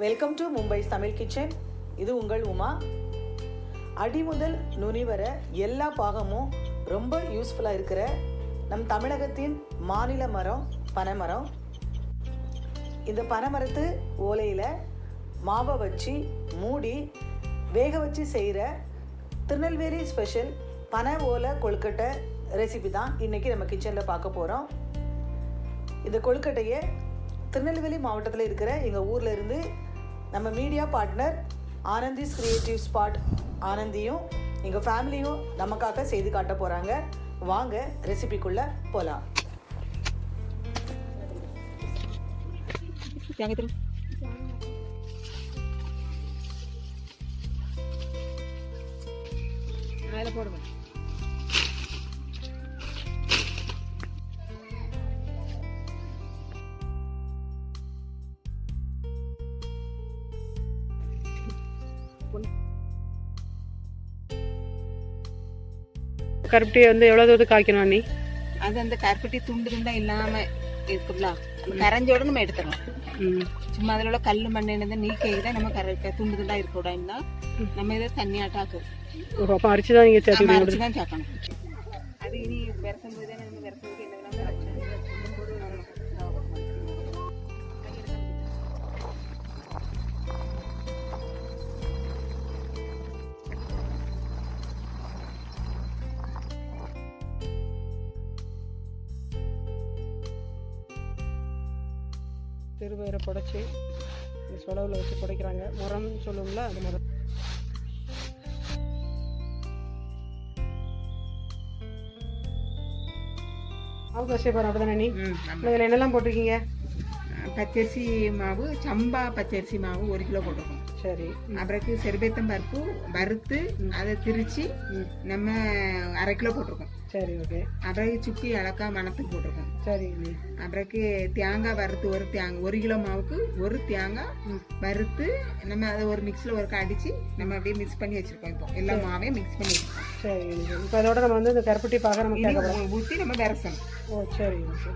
Welcome to Mumbai Tamil kitchen. இது உங்கள் உமா. அடி முதல் நுனி வர எல்லா பாகமும் ரொம்ப யூஸ்ஃபுல்லாக இருக்கிற நம் தமிழகத்தின் மாநில மரம் பனைமரம். இந்த பனைமரத்து ஓலையில் மாவை வச்சு மூடி வேக வச்சு செய்கிற திருநெல்வேலி ஸ்பெஷல் பனை ஓலை கொழுக்கட்டை ரெசிபி தான் இன்றைக்கி நம்ம கிச்சனில் பார்க்க போகிறோம். இந்த கொழுக்கட்டையை திருநெல்வேலி மாவட்டத்தில் இருக்கிற எங்கள் ஊரில் இருந்து நம்ம மீடியா பார்ட்னர் ஆனந்திஸ் கிரியேட்டிவ் ஸ்பாட் ஆனந்தியும் எங்கள் ஃபேமிலியும் நமக்காக செய்து காட்ட போகிறாங்க. வாங்க ரெசிபிக்குள்ளே போகலாம். அதில் போடுவேன். கருப்பட்டி வந்து எவ்வளோ தூரத்துக்கு காய்க்கணும் நீ? அது அந்த கருப்பட்டி துண்டு துண்டா இல்லாமல் இருக்குல்ல, கரைஞ்சோட நம்ம எடுத்துடலாம். சும்மா அதில் உள்ள கல் மண் என்னது நீக்கையில் நம்ம துண்டு துண்டா இருக்கக்கூடாதுன்னா நம்ம இதை தண்ணியாட்டாக்கு அப்போ அரிச்சு தான் நீங்கள் சேர்த்து அரிச்சு தான் சேர்க்கணும். அது இனி விரசம் போது நம்ம விரசத்துக்கு என்ன திருவேரை புடைச்சி இந்த சொலவில் வச்சு புடைக்கிறாங்க. முரம்னு சொல்லுவோம்ல, அது முரம். மாவு கஷ்டப்பாரு அப்படி தானே நீ? இதில் என்னெல்லாம் போட்டிருக்கீங்க? பச்சரிசி மாவு, சம்பா பச்சரிசி மாவு 1 கிலோ போட்டிருக்கோம். சரி. அப்புறக்கு செருபேத்தம் பருப்பு வறுத்து அதை திரிச்சு நம்ம 1/2 கிலோ போட்டிருக்கோம். சரி, ஓகே. அப்புறம் சுக்கி அழகா மணத்துக்கு போட்டிருக்கோம். சரி. அப்புறக்கு தேங்காய் வறுத்து 1 கிலோ மாவுக்கு 1 தேங்காய் வறுத்து நம்ம அதை ஒரு மிக்ஸில் ஒருக்கா அடிச்சு நம்ம அப்படியே மிக்ஸ் பண்ணி வச்சிருக்கோம். இப்போ எல்லா மாவையும் மிக்ஸ் பண்ணி வச்சிருக்கோம். சரி. இப்போ அதோட நம்ம வந்து இந்த கருப்பட்டி பாக நம்ம ஊற்றி நம்ம விரசணும். ஓ, சரி, ஓகே.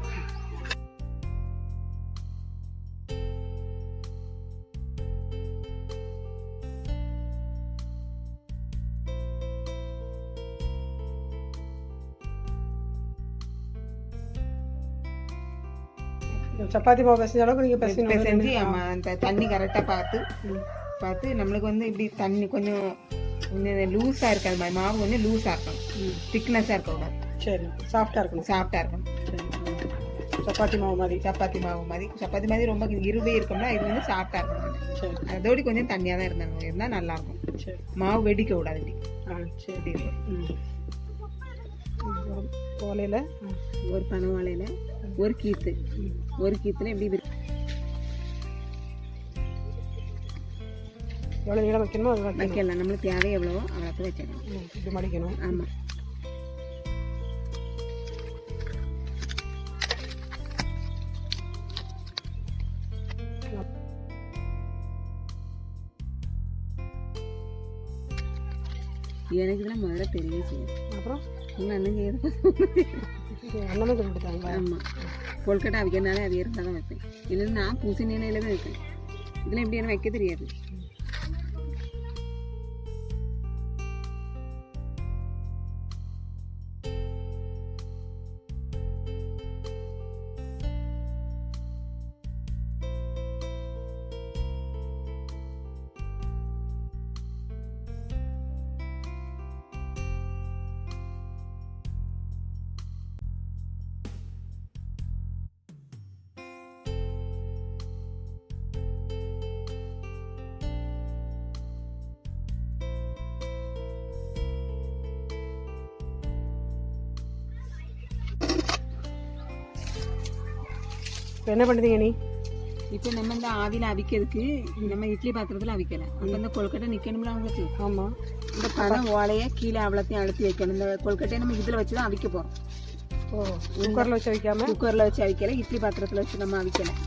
சப்பாத்தி மாவு பிசைஞ்ச அளவுக்கு நீங்கள் பிசைஞ்சு அந்த தண்ணி கரெக்டாக பார்த்து நம்மளுக்கு வந்து இப்படி தண்ணி கொஞ்சம் லூஸாக இருக்காது, மாதிரி மாவு கொஞ்சம் லூஸாக இருக்கணும், திக்னஸாக இருக்கக்கூடாது. சரி, சாஃப்டாக இருக்கணும். சாஃப்டாக இருக்கணும். சப்பாத்தி மாவு மாதிரி. சப்பாத்தி மாதிரி ரொம்ப இருவே இருக்கோம்னா இது வந்து சாஃப்டாக இருக்கணும். சரி. அதோடு கொஞ்சம் தண்ணியாக தான் இருந்தால் நல்லாயிருக்கும். சரி. மாவு வெடிக்க விடாது. சரி. ஓலையில் ஒரு பனை வாழையில் ஒரு கீத்துல எப்படி எவ்வளோ நீளம் வைக்கணுமோ அது வைக்கலாம். நம்மளுக்கு தேவை எவ்வளவோ அவ்வளோக்கு வச்சிடணும். இப்படி மடிக்கணும். ஆமாம். எனக்கு இதெல்லாம் முதல்ல தெரியவே செய்யும். அப்புறம் உங்கள் அண்ணன் செய்யறது அண்ணனும் சொல்லிட்டாங்க. ஆமாம். கொழுக்கட்டை அவிக்கிறதுனால அது இருந்தால் தான் வைப்பேன். இல்லைன்னா நான் பூசி நிலையில தான் வைப்பேன். இதெல்லாம் எப்படி எனக்கு வைக்க தெரியாது. இப்போ என்ன பண்ணுறீங்க நீ? இப்போ நம்ம இந்த ஆவியில் அவிக்கிறதுக்கு நம்ம இட்லி பாத்திரத்தில் அவிக்கலாம். அப்போ இந்த கொழுக்கட்டை நிற்கணும்ல அவங்களுக்கு. ஆமாம். இந்த பழம் ஓலையை கீழே அவ்வளோத்தையும் அழுத்தி வைக்கணும். இந்த கொழுக்கட்டையை நம்ம இதில் வச்சு தான் அவிக்க போகிறோம். ஓ, குக்கரில் வச்சு அவிக்காமல்? குக்கரில் வச்சு அவிக்கல, இட்லி பாத்திரத்தில் வச்சு நம்ம அவிக்கலாம்.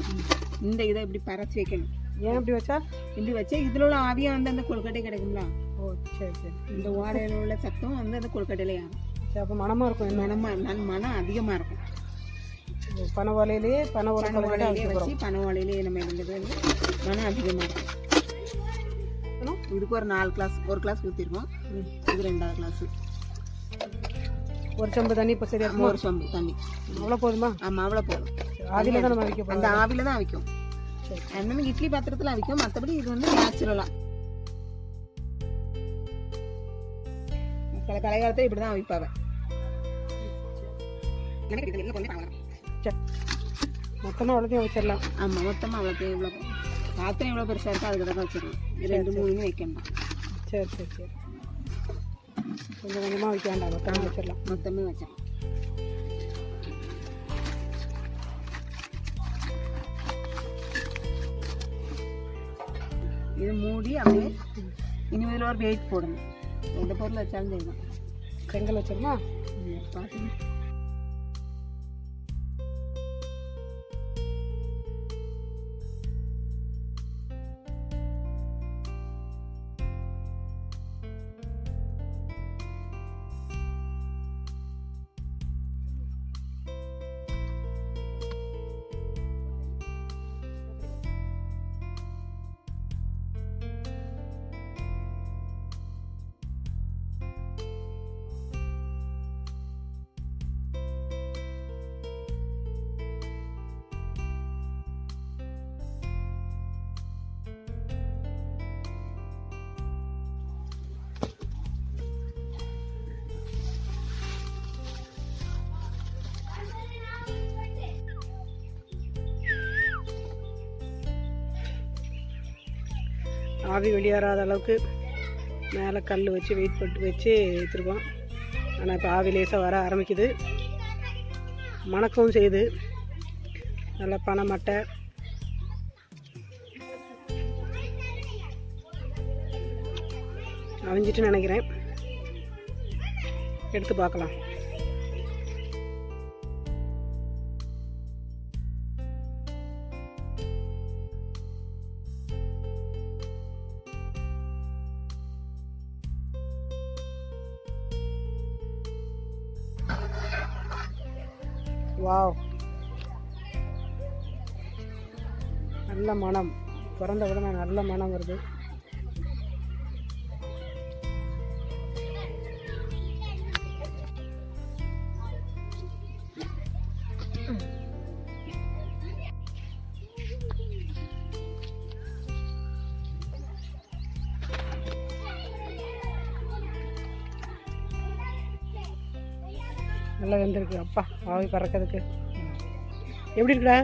இந்த இதை இப்படி பறச்சு வைக்கணும். ஏன் இப்படி வச்சா? இப்படி வச்சா இதில் உள்ள ஆவியாக வந்து அந்த கொழுக்கட்டை கிடைக்கும்ல. ஓ, சரி சரி. இந்த ஓலையில் உள்ள சத்தம் வந்து அந்த கொழுக்கட்டையில ஆகும். சரி, அப்போ மனமாக இருக்கும். மனம் அதிகமாக இருக்கும். பனை ஓலையிலேயே பனை ஓலை பனை குழம்பு ஓலையிலே வச்சு பனை ஓலையிலேயே நம்ம இருந்தது வந்து மனம் அதிகமாக இருக்கும். இதுக்கு ஒரு 4 கிளாஸ், 1 கிளாஸ் ஊற்றிருக்கோம். இது 2வது கிளாஸ். ஒரு சொம்பு தண்ணி இப்போ சரியா இருக்கும். ஒரு சொம்பு தண்ணி அவ்வளோ போதுமா? ஆமாம், அவ்வளோ போதும். ஆவியில் தான் நம்ம வைக்க போகிறோம். அந்த ஆவியில் தான் அவிக்கும். நம்ம இட்லி பாத்திரத்தில் அவிக்கும். மற்றபடி இது வந்து நேச்சுரலாக பல கலைகாலத்தில் இப்படி தான் அவிப்பாங்க. மொத்தமாக அவ்வளோத்தையும் வச்சிடலாம். ஆமாம், மொத்தமாக அவ்வளோத்தையும் இவ்வளோ பாத்திரம் எவ்வளோ பெருசாக இருக்கோ அதுக்கு தான் வச்சிடலாம். 2-3 வைக்கணும். சரி சரி சரி. கொஞ்சம் கொஞ்சமாக வைக்க வேண்டாம், மொத்தமாக வச்சிடலாம். மொத்தமே வச்சிடலாம். இது மூடி அப்படியே இனிமேல் ஒரு வெயிட் போடணும். எந்த பொருள் வச்சாலும் செய்யலாம். செங்கல் வச்சிருமா? பார்த்துங்க. ஆவி வெளியேறாத அளவுக்கு மேலே கல் வச்சு வெயிட் போட்டு வச்சு எடுத்துருக்கோம். ஆனால் இப்போ ஆவி லேசாக வர ஆரம்பிக்குது. மணக்கவும் செய்யுது. நல்லா பனை மட்டை அவிஞ்சிட்டு நினைக்கிறேன். எடுத்து பார்க்கலாம். வாவ், நல்ல மனம். பிறந்த உடனே நல்ல மனம் வருது. நல்லா வெந்திருக்கு. அப்பா, ஆவி பறக்கிறதுக்கு எப்படி இருக்குடா?